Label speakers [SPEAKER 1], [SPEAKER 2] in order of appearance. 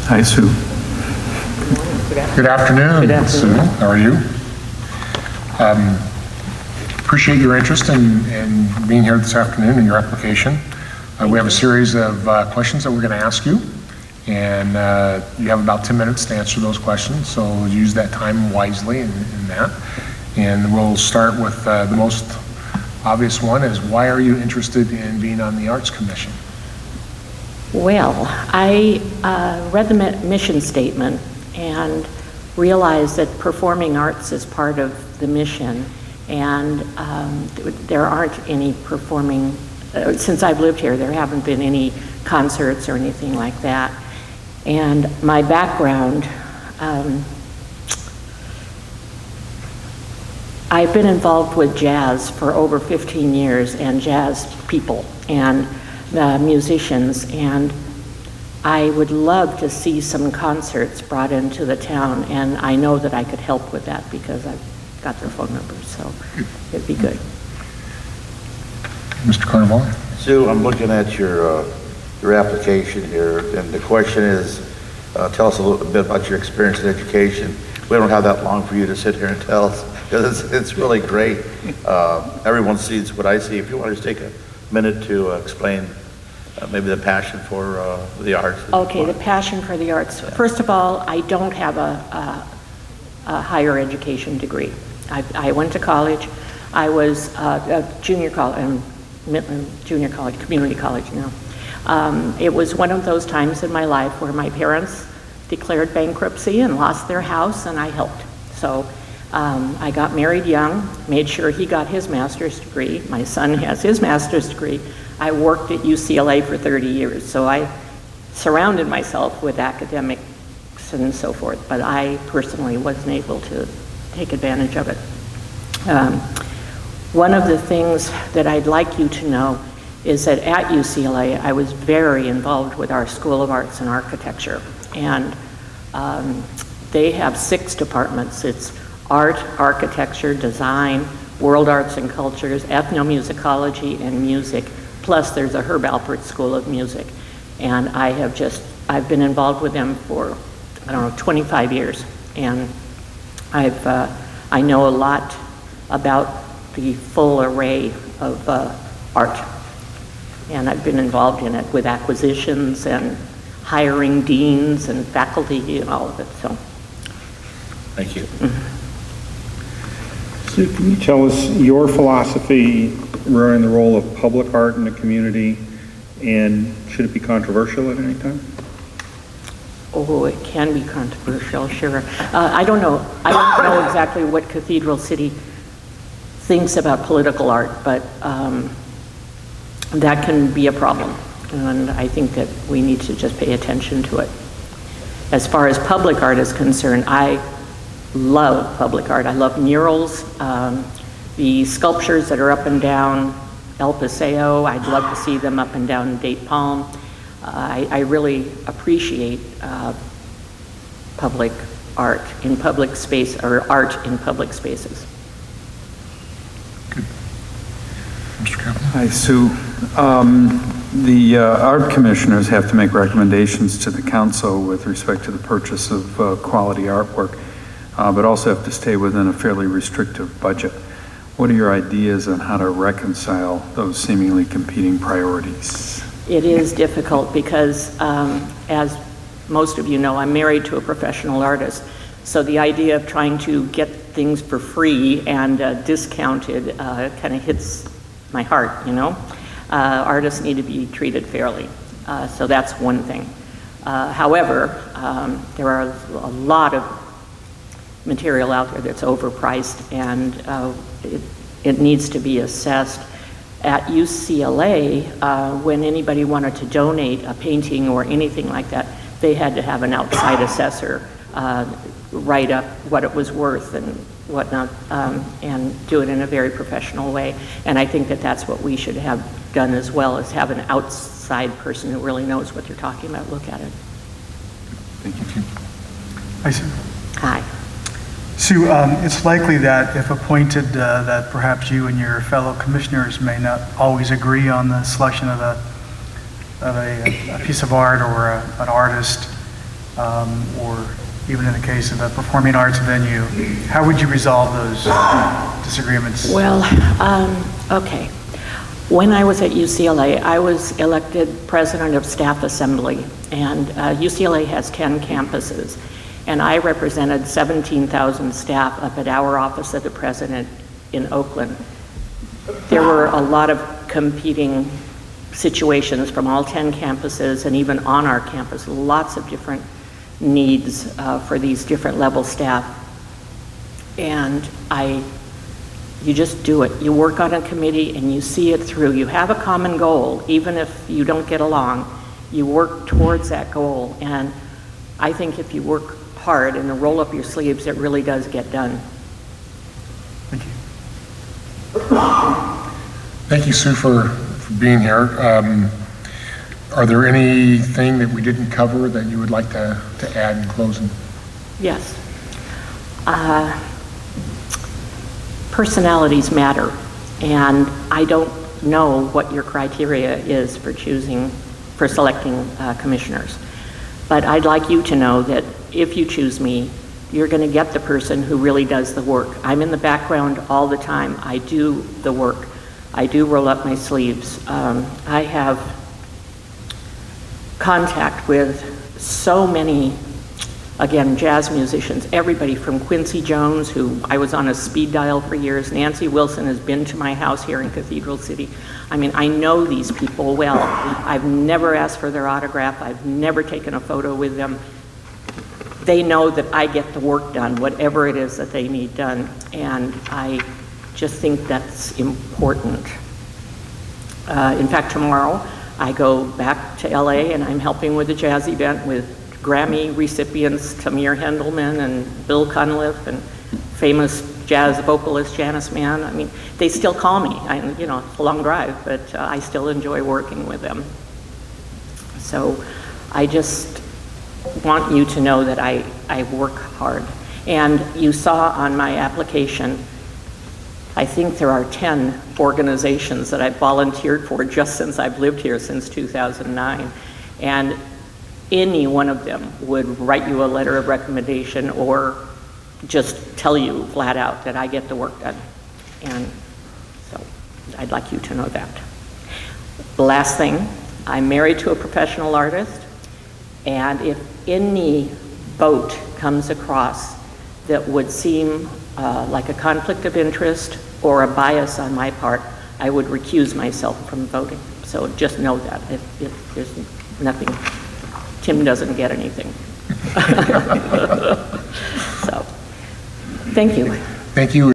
[SPEAKER 1] Hi, Sue.
[SPEAKER 2] Good afternoon.
[SPEAKER 3] Good afternoon.
[SPEAKER 2] Sue. How are you? Appreciate your interest in being here this afternoon and your application. We have a series of questions that we're going to ask you, and you have about 10 minutes to answer those questions, so use that time wisely in that. And we'll start with the most obvious one is, why are you interested in being on the Arts Commission?
[SPEAKER 3] Well, I read the mission statement and realized that performing arts is part of the mission, and there aren't any performing, since I've lived here, there haven't been any concerts or anything like that. And my background, I've been involved with jazz for over 15 years, and jazz people and musicians, and I would love to see some concerts brought into the town, and I know that I could help with that because I've got their phone numbers, so it'd be good.
[SPEAKER 2] Mr. Carnevale?
[SPEAKER 4] Sue, I'm looking at your application here, and the question is, tell us a little bit about your experience in education. We don't have that long for you to sit here and tell us, because it's really great. Everyone sees what I see. If you want to just take a minute to explain maybe the passion for the arts.
[SPEAKER 3] Okay, the passion for the arts. First of all, I don't have a higher education degree. I went to college. I was a junior college, community college now. It was one of those times in my life where my parents declared bankruptcy and lost their house, and I helped. So I got married young, made sure he got his master's degree. My son has his master's degree. I worked at UCLA for 30 years, so I surrounded myself with academics and so forth, but I personally wasn't able to take advantage of it. One of the things that I'd like you to know is that at UCLA, I was very involved with our School of Arts and Architecture, and they have 6 departments. It's art, architecture, design, world arts and cultures, ethnomusicology, and music. Plus, there's a Herb Alpert School of Music. And I've been involved with them for, 25 years. And I know a lot about the full array of art. And I've been involved in it with acquisitions and hiring deans and faculty and all of it, so.
[SPEAKER 4] Thank you.
[SPEAKER 1] Sue, can you tell us your philosophy regarding the role of public art in the community, and should it be controversial at any time?
[SPEAKER 3] Oh, it can be controversial, sure. I don't know exactly what Cathedral City thinks about political art, but that can be a problem. And I think that we need to just pay attention to it. As far as public art is concerned, I love public art. I love murals, the sculptures that are up and down El Paseo. I'd love to see them up and down Date Palm. I really appreciate public art in public space, or art in public spaces.
[SPEAKER 2] Good. Mr. Kaplan?
[SPEAKER 1] Hi, Sue. The art commissioners have to make recommendations to the council with respect to the purchase of quality artwork, but also have to stay within a fairly restrictive budget. What are your ideas on how to reconcile those seemingly competing priorities?
[SPEAKER 3] It is difficult because, as most of you know, I'm married to a professional artist. So the idea of trying to get things for free and discounted kind of hits my heart, you know? Artists need to be treated fairly. So that's one thing. However, there are a lot of material out there that's overpriced, and it needs to be assessed. At UCLA, when anybody wanted to donate a painting or anything like that, they had to have an outside assessor write up what it was worth and whatnot, and do it in a very professional way. And I think that that's what we should have done as well, as have an outside person who really knows what they're talking about look at it.
[SPEAKER 2] Thank you.
[SPEAKER 5] Hi, Sue.
[SPEAKER 3] Hi.
[SPEAKER 5] Sue, it's likely that if appointed, that perhaps you and your fellow commissioners may not always agree on the selection of a piece of art or an artist. or even in the case of a performing arts venue, how would you resolve those disagreements?
[SPEAKER 3] Well, okay. When I was at UCLA, I was elected president of staff assembly, and UCLA has 10 campuses, and I represented 17,000 staff up at our office of the president in Oakland. There were a lot of competing situations from all 10 campuses, and even on our campus, lots of different needs for these different level staff. And you just do it. You work on a committee and you see it through. You have a common goal, even if you don't get along. You work towards that goal. And I think if you work hard and roll up your sleeves, it really does get done.
[SPEAKER 5] Thank you.
[SPEAKER 2] Thank you, Sue, for being here. Are there anything that we didn't cover that you would like to add in closing?
[SPEAKER 3] Yes. Personalities matter, and I don't know what your criteria is for selecting commissioners. But I'd like you to know that if you choose me, you're going to get the person who really does the work. I'm in the background all the time. I do the work. I do roll up my sleeves. I have contact with so many, again, jazz musicians, everybody from Quincy Jones, who I was on a speed dial for years. Nancy Wilson has been to my house here in Cathedral City. I mean, I know these people well. I've never asked for their autograph. I've never taken a photo with them. They know that I get the work done, whatever it is that they need done. And I just think that's important. In fact, tomorrow I go back to LA and I'm helping with a jazz event with Grammy recipients Tamir Hendelman and Bill Cunliffe and famous jazz vocalist Janice Mann. I mean, they still call me. It's a long drive, but I still enjoy working with them. So I just want you to know that I work hard. And you saw on my application, I think there are 10 organizations that I've volunteered for just since I've lived here since 2009. And any one of them would write you a letter of recommendation or just tell you flat out that I get the work done. And so I'd like you to know that. The last thing, I'm married to a professional artist, and if any boat comes across that would seem like a conflict of interest or a bias on my part, I would recuse myself from voting. So just know that. If there's nothing, Tim doesn't get anything. So, thank you.
[SPEAKER 2] Thank you.